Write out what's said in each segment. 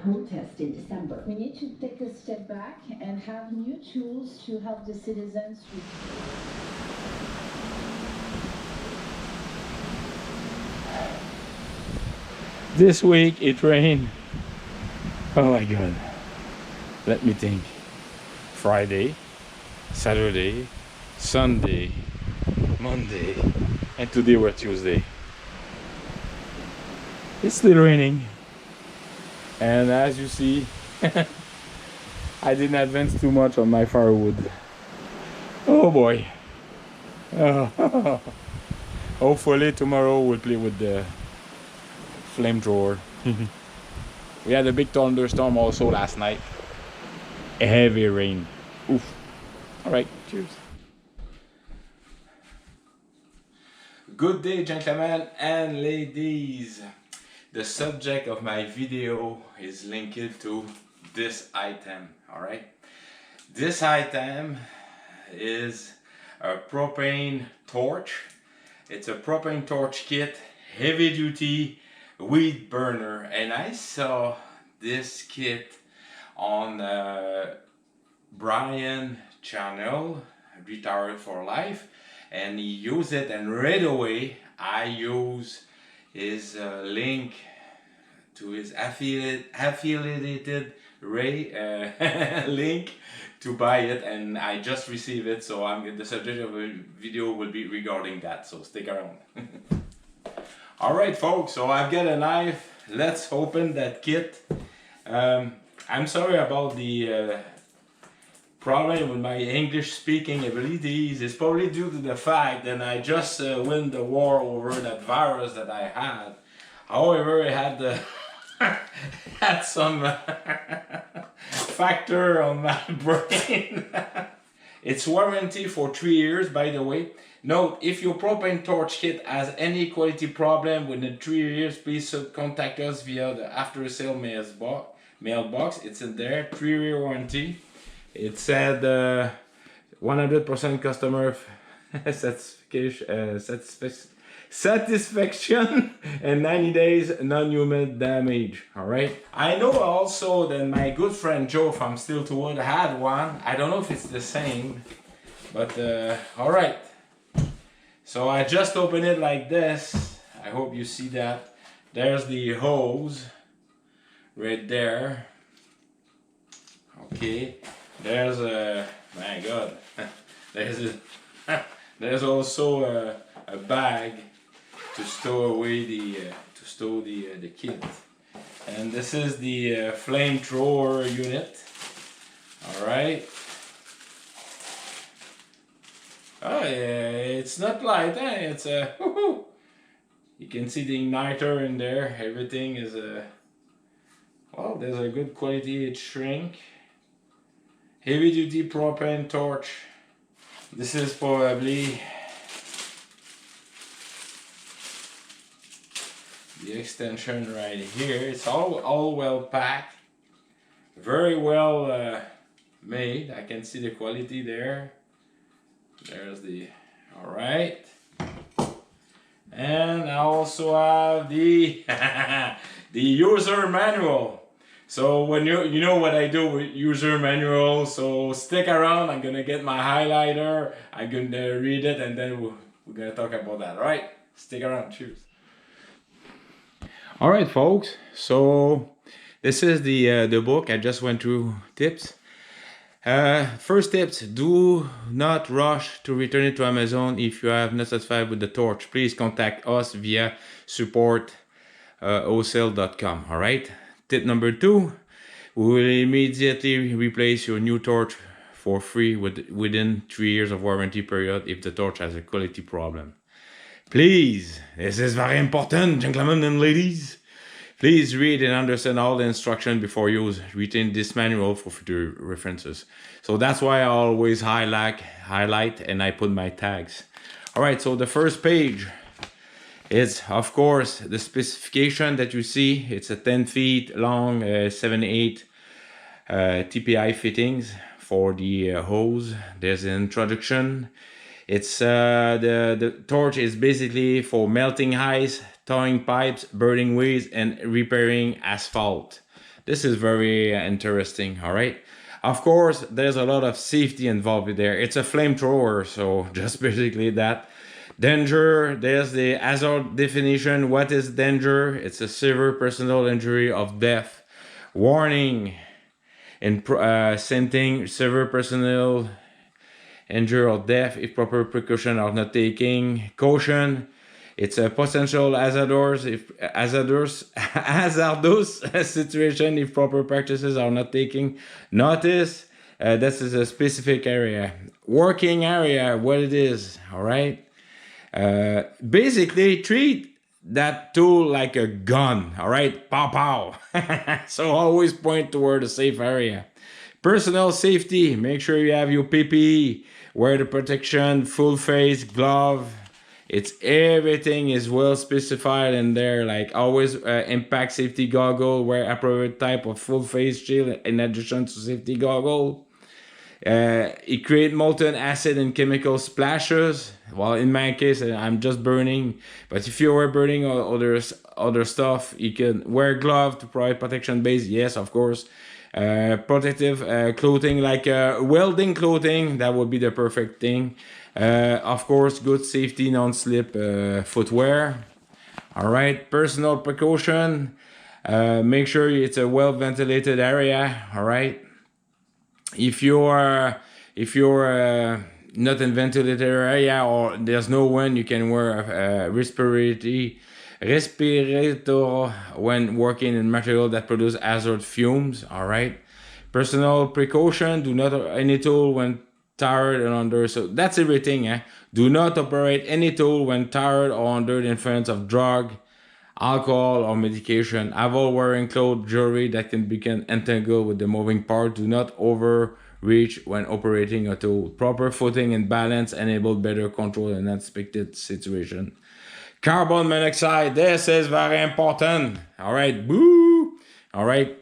protest in December. We need to take a step back and have new tools to help the citizens. This week it rained. Oh my god. Let me think. Friday, Saturday, Sunday, Monday, and today we're Tuesday. It's still raining. And as you see, I didn't advance too much on my firewood. Oh boy. Oh. Hopefully tomorrow we'll play with the flamethrower. We had a big thunderstorm also last night. A heavy rain. Oof. Alright, cheers. Good day, gentlemen and ladies. The subject of my video is linked to this item, alright? This item is a propane torch. It's a propane torch kit, heavy duty weed burner, and I saw this kit on Brian channel, Retired for Life, and he used it, and right away I use his link to his affiliated link to buy it, and I just received it, so the subject of the video will be regarding that, so stick around. Alright folks, so I've got a knife. Let's open that kit. I'm sorry about the problem with my English speaking abilities. It's probably due to the fact that I just won the war over that virus that I had. However, I had had some factor on my brain. It's warranty for 3 years, by the way. Note, if your propane torch kit has any quality problem within 3 years, please contact us via the after sale mailbox. It's in there, 3-year warranty. It said 100% customer satisfaction and 90 days non-human damage. All right. I know also that my good friend Joe from Steel to Wood had one. I don't know if it's the same, but all right. So I just opened it like this. I hope you see that. There's the hose right there. Okay. There's a, my God. There's also a bag to stow away the kit. And this is the flamethrower unit. All right. Oh yeah, it's not light, eh? It's a you can see the igniter in there. Everything is well, there's a good quality. It shrink. Heavy duty propane torch. This is probably the extension right here. It's all well packed, very well made. I can see the quality there. There's the, all right. And I also have the the user manual. So when you know what I do with user manual, so stick around. I'm gonna get my highlighter. I'm gonna read it, and then we're gonna talk about that. All right, stick around. Cheers. All right, folks. So this is the book. I just went through tips. First tips, do not rush to return it to Amazon if you are not satisfied with the torch. Please contact us via support AUSAIL.com. All right. Tip number 2, we will immediately replace your new torch for free within 3 years of warranty period if the torch has a quality problem. Please, this is very important, gentlemen and ladies. Please read and understand all the instructions before you retain this manual for future references. So that's why I always highlight and I put my tags. All right, so the first page is, of course, the specification that you see. It's a 10 feet long, 7/8 TPI fittings for the hose. There's an introduction. It's the torch is basically for melting ice, thawing pipes, burning weeds, and repairing asphalt. This is very interesting, all right? Of course, there's a lot of safety involved there. It's a flamethrower, so just basically that. Danger, there's the hazard definition. What is danger? It's a severe personal injury of death. Warning, and same thing, severe personal injury or death if proper precautions are not taken. Caution, it's a potential hazardous situation if proper practices are not taken. Notice, this is a specific area. Working area, what it is, all right? Basically, treat that tool like a gun, all right? Pow, pow. So always point toward a safe area. Personal safety, make sure you have your PPE, wear the protection, full face, glove. It's everything is well specified in there. Like always, impact safety goggle, wear appropriate type of full face shield in addition to safety goggle. It creates molten acid and chemical splashes. Well, in my case, I'm just burning. But if you were burning other stuff, you can wear glove to provide protection base. Yes, of course. Protective clothing like welding clothing, that would be the perfect thing. Of course, good safety non-slip footwear. All right, personal precaution. Make sure it's a well ventilated area. All right. If you're not in ventilated area or there's no one, you can wear a respirator when working in material that produce hazard fumes. All right. Personal precaution: do not any tool when tired and under. So that's everything. Do not operate any tool when tired or under the influence of drug, alcohol, or medication. Avoid wearing clothes, jewelry that can become entangled with the moving part. Do not overreach when operating a tool. Proper footing and balance enable better control in unexpected situation. Carbon monoxide, this is very important. All right, boo. All right,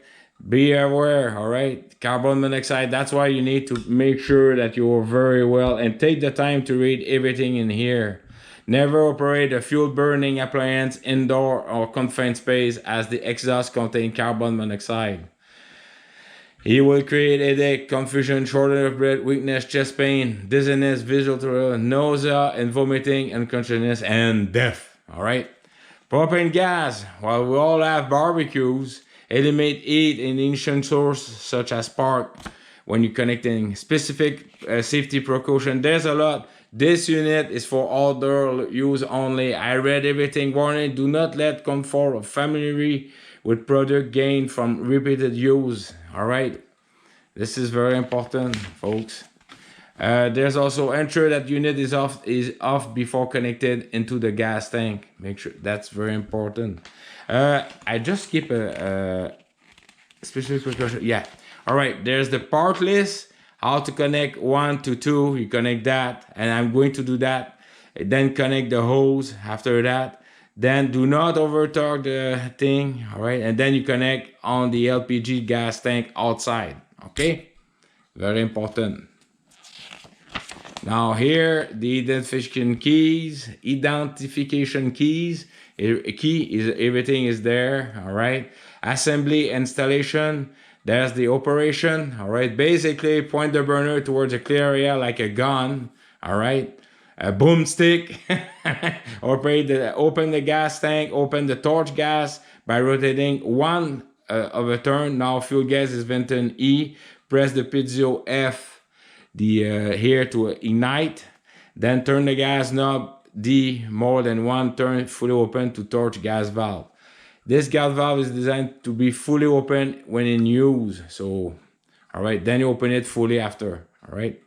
be aware. All right, carbon monoxide. That's why you need to make sure that you are very well and take the time to read everything in here. Never operate a fuel burning appliance indoor or confined space as the exhaust contain carbon monoxide. It will create headache, confusion, shortness of breath, weakness, chest pain, dizziness, visual trouble, nausea and vomiting, unconsciousness, and death. All right. Propane gas. While we all have barbecues, eliminate heat in ignition source such as spark when you're connecting. Specific safety precaution. There's a lot. This unit is for outdoor use only. I read everything. Warning, do not let comfort or familiarity with product gained from repeated use. All right. This is very important, folks. There's also ensure that unit is off before connected into the gas tank. Make sure that's very important. I just keep a specific precaution. Yeah. All right. There's the part list. How to connect 1 to 2. You connect that, and I'm going to do that. Then connect the hose after that. Then do not overtorque the thing. All right. And then you connect on the LPG gas tank outside. Okay. Very important. Now here, the identification keys. Key is everything is there. All right. Assembly, installation. There's the operation. All right. Basically, point the burner towards a clear area like a gun. All right. A boomstick. Open the gas tank. Open the torch gas by rotating one of a turn. Now fuel gas is vented E. Press the piezo F. Here to ignite, then turn the gas knob D more than one turn fully open to torch gas valve. This gas valve is designed to be fully open when in use. So, all right, then you open it fully after. All right.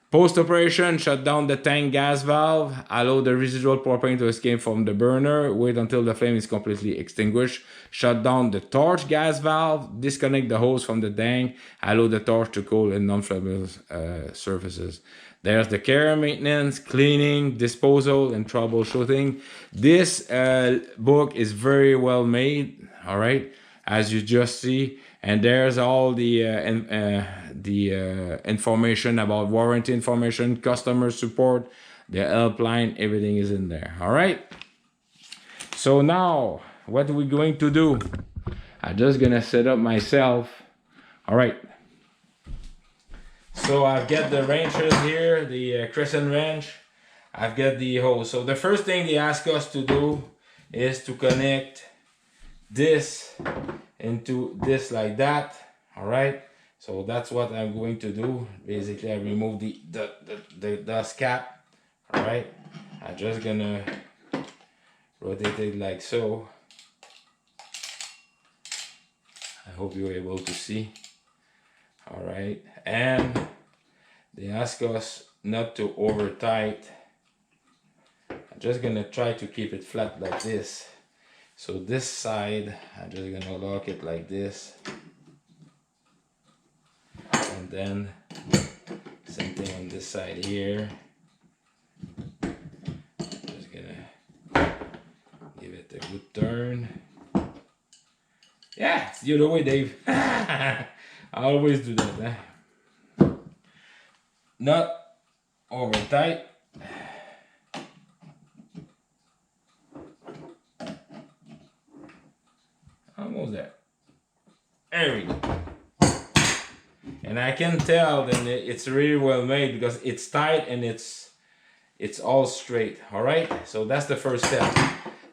Post operation, shut down the tank gas valve, allow the residual propane to escape from the burner, wait until the flame is completely extinguished, shut down the torch gas valve, disconnect the hose from the tank, allow the torch to cool in non-flammable surfaces. There's the care, maintenance, cleaning, disposal, and troubleshooting. This book is very well made, all right, as you just see. And there's all the information about warranty information, customer support, the helpline, everything is in there. All right. So now, what are we going to do? I'm just gonna set up myself. All right. So I've got the wrenches here, the crescent wrench. I've got the hose. So the first thing they ask us to do is to connect this into this like that. All right. So that's what I'm going to do. Basically, I remove the dust cap. All right. I'm just gonna rotate it like so. I hope you're able to see. All right. And they ask us not to over tight. I'm just gonna try to keep it flat like this. So this side, I'm just gonna lock it like this. And then same thing on this side here. Just gonna give it a good turn. Yeah, it's the other way, Dave. I always do that. Not over tight. Almost there. There we go. And I can tell that it's really well made because it's tight and it's all straight. All right. So that's the first step.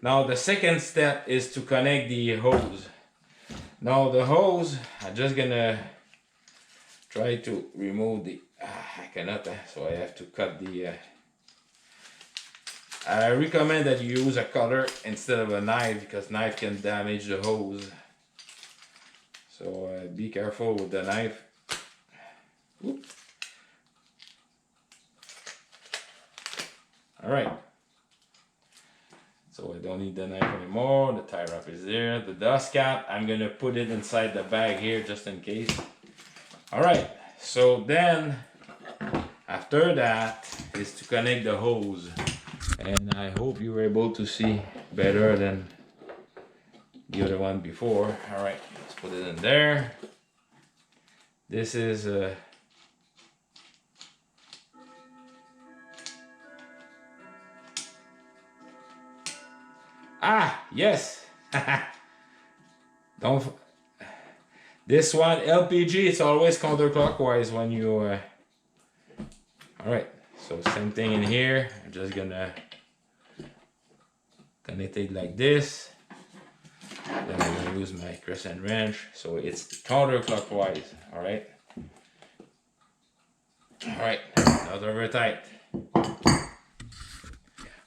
Now the second step is to connect the hose. Now the hose, I'm just gonna try to remove the. I cannot, so I have to cut the. I recommend that you use a cutter instead of a knife because knife can damage the hose. So be careful with the knife. Oop. All right. So I don't need the knife anymore. The tie wrap is there. The dust cap, I'm gonna put it inside the bag here just in case. All right. So then, after that, is to connect the hose. And I hope you were able to see better than the other one before. All right, let's put it in there. This is yes. Don't. This one LPG. It's always counterclockwise when you. All right. So same thing in here. I'm just gonna connect it like this. Then I'm gonna use my crescent wrench. So it's counterclockwise. All right. All right. Not over tight.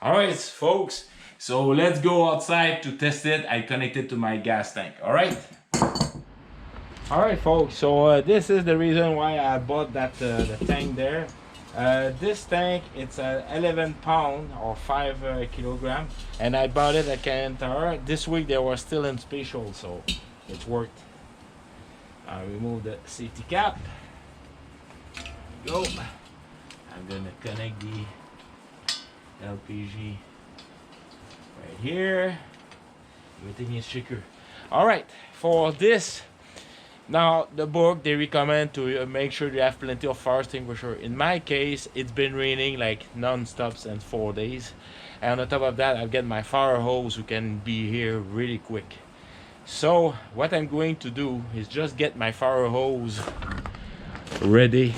All right, folks. So let's go outside to test it. I connect it to my gas tank. All right. All right, folks. So this is the reason why I bought that the tank there. This tank, it's 11 pound or 5 kilogram, and I bought it at Canadian Tire. This week they were still in special, so it worked. I remove the safety cap. Go. I'm gonna connect the LPG right here. Everything is secure. All right, for this. Now, the book, they recommend to make sure you have plenty of fire extinguisher. In my case, it's been raining like non-stop since 4 days. And on top of that, I've got my fire hose who can be here really quick. So, what I'm going to do is just get my fire hose ready.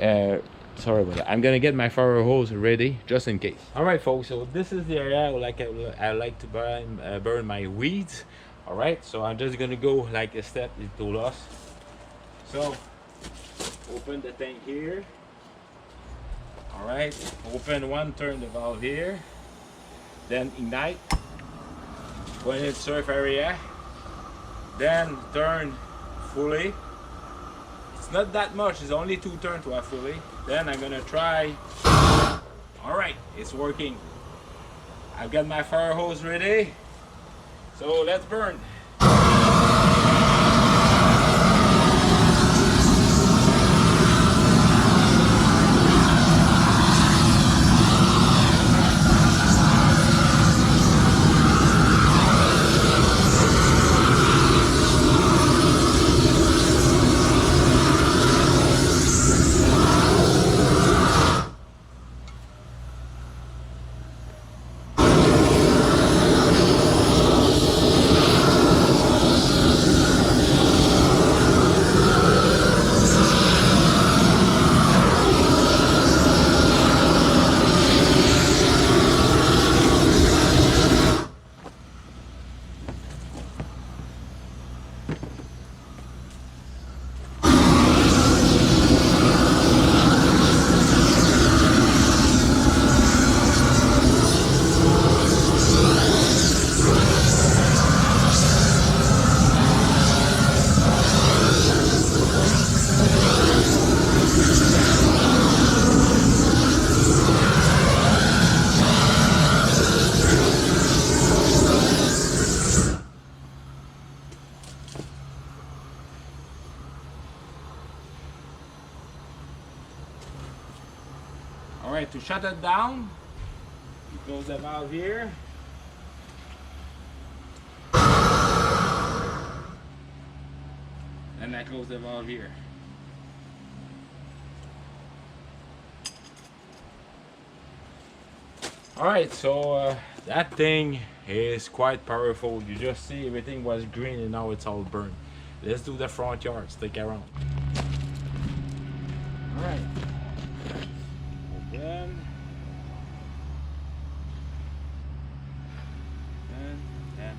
Sorry about that. I'm gonna get my fire hose ready just in case. All right, folks. So this is the area I like to burn my weeds. All right, so I'm just gonna go like a step it told us. So open the tank here. All right, open one, turn the valve here, then ignite when it's surf area, then turn fully. It's not that much, it's only 2 turns to have fully. Then I'm gonna try. All right, it's working. I've got my fire hose ready. So let's burn. Alright, to shut it down, you close the valve here. And I close the valve here. Alright, so that thing is quite powerful. You just see everything was green and now it's all burned. Let's do the front yard. Stick around. Alright. Open. And open.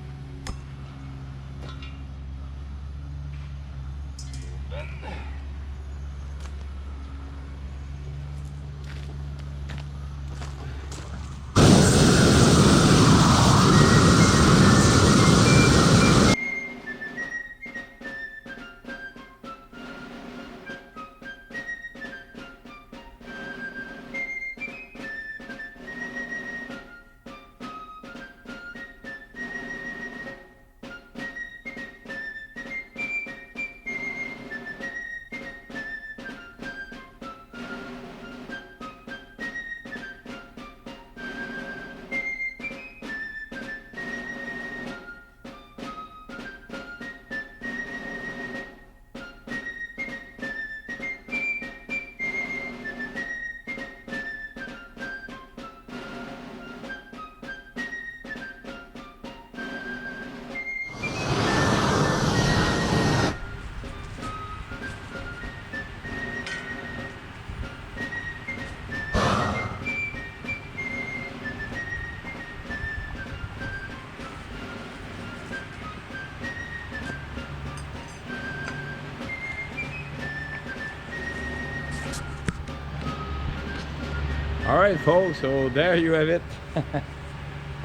Alright folks, so there you have it.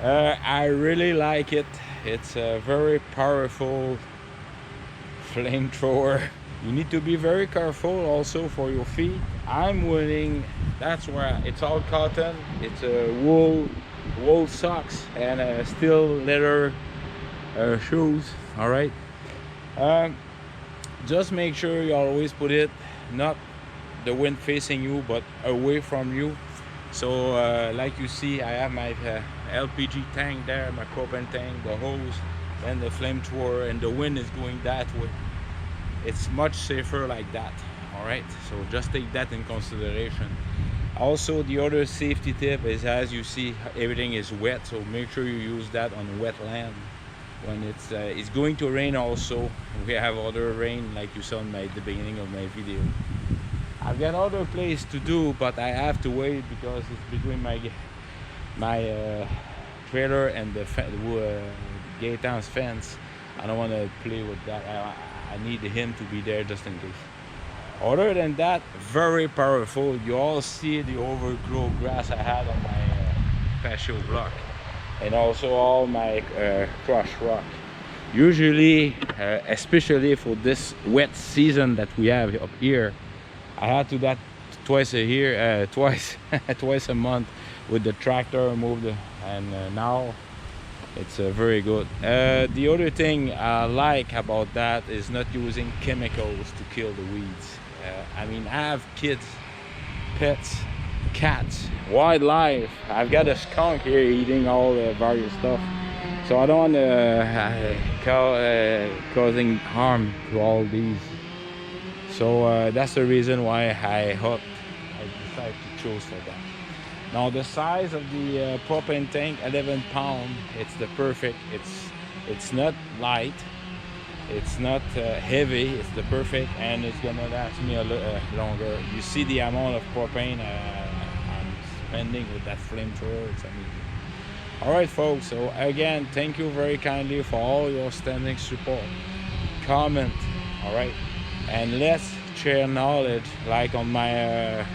I really like it. It's a very powerful flamethrower. You need to be very careful also for your feet. I'm wearing, that's where it's all cotton. It's a wool socks and steel leather shoes. Alright. Just make sure you always put it not the wind facing you but away from you. So like you see, I have my LPG tank there, my propane tank, the hose, and the flamethrower, and the wind is going that way. It's much safer like that. All right, so just take that in consideration. Also, the other safety tip is, as you see, everything is wet, so make sure you use that on wet land. When it's going to rain also. We have other rain like you saw in the beginning of my video. I've got other place to do, but I have to wait because it's between my trailer and the Gaetan's fence. I don't want to play with that. I need him to be there just in case. Other than that, very powerful. You all see the overgrown grass I had on my patio block, and also all my crushed rock. Usually, especially for this wet season that we have up here, I had to do that twice a year, twice a month with the tractor moved, and now it's very good. The other thing I like about that is not using chemicals to kill the weeds. I mean, I have kids, pets, cats, wildlife. I've got a skunk here eating all the various stuff, so I don't want to causing harm to all these. So that's the reason why I decided to choose for that. Now the size of the propane tank, 11 pounds, it's the perfect. It's not light, it's not heavy, it's the perfect, and it's gonna last me a little longer. You see the amount of propane I'm spending with that flamethrower. It's amazing. All right folks, so again, thank you very kindly for all your standing support, comment, all right, and let's share knowledge. Like on my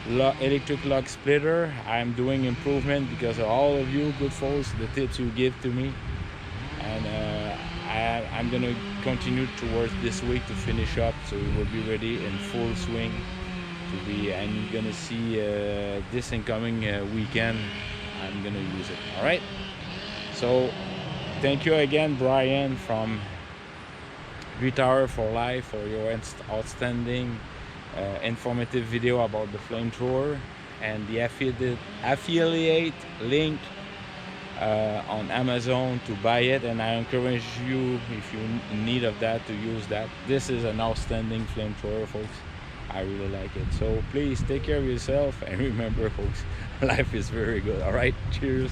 electric log splitter, I'm doing improvement because of all of you good folks, the tips you give to me, and I'm gonna continue towards this week to finish up, so we will be ready in full swing to be, and you're gonna see this incoming weekend I'm gonna use it. All right, so thank you again, Brian from Tower for Life, for your outstanding informative video about the flamethrower. and the affiliate link on Amazon to buy it, and I encourage you, if you're in need of that, to use that. This is an outstanding flamethrower, folks. I really like it. So please take care of yourself, and remember, folks, life is very good. All right, cheers.